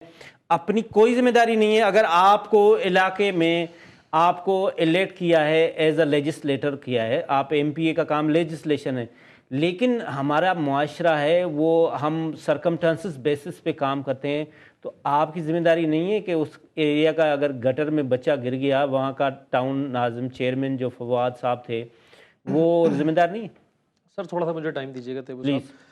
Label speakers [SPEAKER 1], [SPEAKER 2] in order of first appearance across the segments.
[SPEAKER 1] अपनी कोई जिम्मेदारी नहीं है। अगर आपको इलाके में आपको इलेक्ट किया है, एज अ लेजिस्लेटर किया है, आप एमपीए का काम लेजिस्लेशन है, लेकिन हमारा मुआशरा है वो हम सरकमस्टेंसेस बेसिस पे काम करते हैं, तो आपकी ज़िम्मेदारी नहीं है कि उस एरिया का अगर गटर में बच्चा गिर गया, वहाँ का टाउन नाज़िम चेयरमैन जो फवाद साहब थे वो ज़िम्मेदार नहीं?
[SPEAKER 2] सर थोड़ा सा मुझे टाइम दीजिएगा तेबू
[SPEAKER 1] प्लीज़।
[SPEAKER 2] साहब।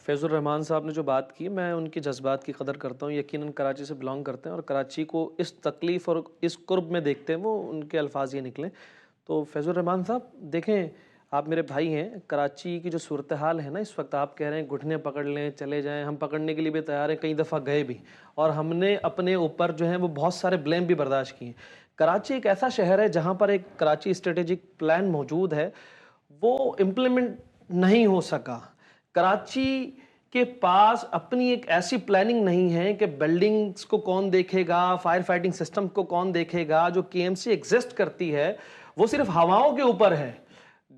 [SPEAKER 2] फैज़ुर रहमान साहब ने जो बात की, मैं उनके जज्बात की कदर करता हूँ। यकीनन कराची से बिलोंग करते हैं और कराची को इस तकलीफ़ और इस कुर्ब में देखते हैं, वो उनके अल्फाज ये निकले। तो फैज़ुर रहमान साहब देखें, आप मेरे भाई हैं। कराची की जो सूरत हाल है ना इस वक्त, आप कह रहे हैं घुटने पकड़ लें चले जाएं, हम पकड़ने के लिए भी तैयार हैं, कई दफ़ा गए भी, और हमने अपने ऊपर जो है वो बहुत सारे ब्लेम भी बर्दाश्त किए। कराची एक ऐसा शहर है जहाँ पर एक कराची स्ट्रेटेजिक प्लान मौजूद है, वो इम्प्लीमेंट नहीं हो सका। कराची के पास अपनी एक ऐसी प्लानिंग नहीं है कि बिल्डिंग्स को कौन देखेगा, फायर फाइटिंग सिस्टम को कौन देखेगा। जो केएमसी एग्जिस्ट करती है वो सिर्फ हवाओं के ऊपर है।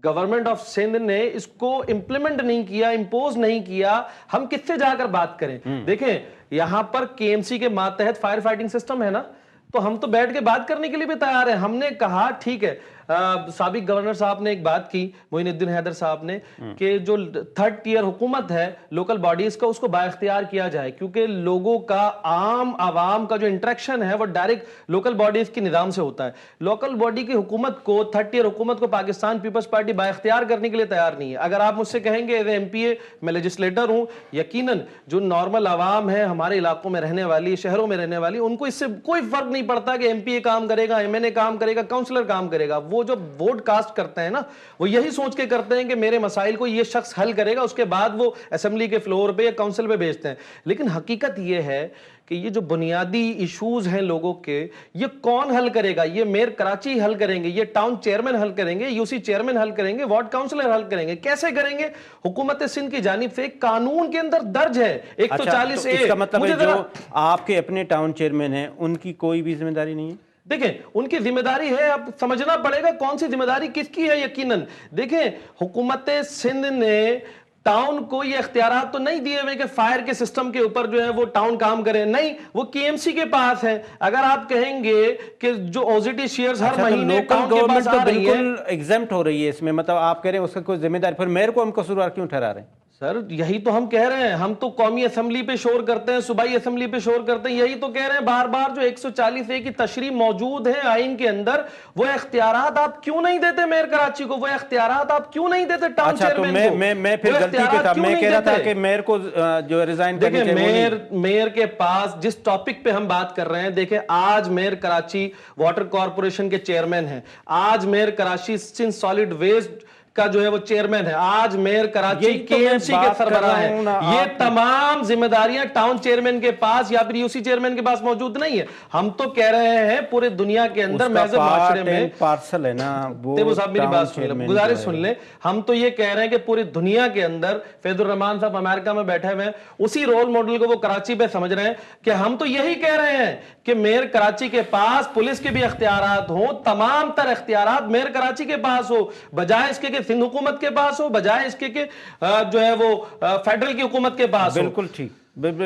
[SPEAKER 2] गवर्नमेंट ऑफ सिंध ने इसको इंप्लीमेंट नहीं किया, इंपोज नहीं किया। हम किससे जाकर बात करें? देखें, यहां पर केएमसी के मातहत फायर फाइटिंग सिस्टम है ना, तो हम तो बैठ के बात करने के लिए भी तैयार हैं। हमने कहा ठीक है, साबिक गवर्नर साहब ने एक बात की, मोइनुद्दीन हैदर साहब ने, कि जो थर्ड टियर हुकूमत है लोकल बॉडीज का, उसको बाइख्तियार किया जाए, क्योंकि लोगों का, आम आवाम का जो इंटरेक्शन है वो डायरेक्ट लोकल बॉडीज के निजाम से होता है। लोकल बॉडी की हुकूमत को, थर्ड टियर हुकूमत को पाकिस्तान पीपल्स पार्टी बाइख्तियार करने के लिए तैयार नहीं है। अगर आप मुझसे कहेंगे एज एमपीए, मैं लेजिस्लेटर हूं, यकीनन जो नॉर्मल आवाम है हमारे इलाकों में रहने वाली, शहरों में रहने वाली, उनको इससे कोई फर्क नहीं पड़ता कि एमपीए काम करेगा, एमएनए काम करेगा, काउंसलर काम करेगा। वो जो वोट कास्ट करते हैं ना, वो यही सोच के करते हैं कि मेरे मसाइल को ये शख्स हल करेगा, उसके बाद वो असेंबली के फ्लोर पे या काउंसिल पे भेजते हैं। लेकिन हकीकत ये है कि ये जो बुनियादी इश्यूज हैं लोगों के, ये कौन हल करेगा? ये मेयर कराची हल करेंगे, ये टाउन चेयरमैन हल करेंगे, यूसी चेयरमैन हल करेंगे, वार्ड काउंसलर हल करेंगे? कैसे करेंगे? हुकूमत सिंध की जानिब से कानून के अंदर दर्ज है 140 ए।
[SPEAKER 1] इसका मतलब है जो आपके अपने टाउन चेयरमैन हैं उनकी कोई भी जिम्मेदारी नहीं है?
[SPEAKER 2] देखें, उनकी जिम्मेदारी है, अब समझना पड़ेगा कौन सी जिम्मेदारी किसकी है। यकीनन देखें, हुकूमत सिंध ने टाउन को ये इख्तियारात तो नहीं दिए हुए कि फायर के सिस्टम के ऊपर जो है वो टाउन काम करे, नहीं, वो केएमसी के पास है। अगर आप कहेंगे कि जो ओजीटी शेयर्स हर महीने
[SPEAKER 1] लोकल गवर्नमेंट तो बिल्कुल एग्जेम्प्ट हो रही है इसमें, मतलब आप कह रहे हैं उसका कोई जिम्मेदारी, फिर मेयर को हम कसूरवार क्यों ठहरा रहे हैं?
[SPEAKER 2] सर यही तो हम कह रहे हैं। हम तो कौमी असेंबली पे शोर करते हैं, सूबाई असेंबली पे शोर करते हैं, यही तो कह रहे हैं बार बार, जो 140 ए की तशरीह मौजूद है आइन के अंदर, वो इख्तियारात आप क्यों नहीं देते मेयर कराची को? वो इख्तियारात आप क्यों नहीं देते टाउन चेयरमैन को?
[SPEAKER 1] मैं फिर गलती पे था, मैं कह रहा था कि मेयर को जो रिजाइन करनी चाहिए।
[SPEAKER 2] मेयर के पास जिस टॉपिक पे हम बात कर रहे हैं, देखें, आज मेयर कराची वाटर कॉर्पोरेशन के चेयरमैन हैं, आज mayor Karachi Sindh solid waste का जो है वो चेयरमैन है, आज मेयर कराची केएमसी के सरबराह है। ये तमाम जिम्मेदारियां टाउन चेयरमैन के पास या फिर यूसी चेयरमैन के पास मौजूद नहीं है। हम तो कह रहे हैं पूरे दुनिया के अंदर महज़ब माशरे में
[SPEAKER 1] पार्सल है ना वो।
[SPEAKER 2] साहब मेरी बात सुन ले, गुजारिश सुन ले। हम तो ये कह रहे हैं कि पूरी दुनिया के अंदर फैज़ुर रहमान साहब अमेरिका में बैठे हुए हैं, उसी रोल मॉडल को वो कराची पे समझ रहे हैं कि हम तो यही कह रहे हैं कि मेयर कराची के पास पुलिस के भी इख्तियारात हो, तमाम तर इख्तियारात मेयर कराची के पास हो, बजाय इसके सिंध हुकूमत के पास हो, बजाय इसके जो है वो फेडरल की हुकूमत के पास हो।
[SPEAKER 1] बिल्कुल ठीक, बिल्कुल।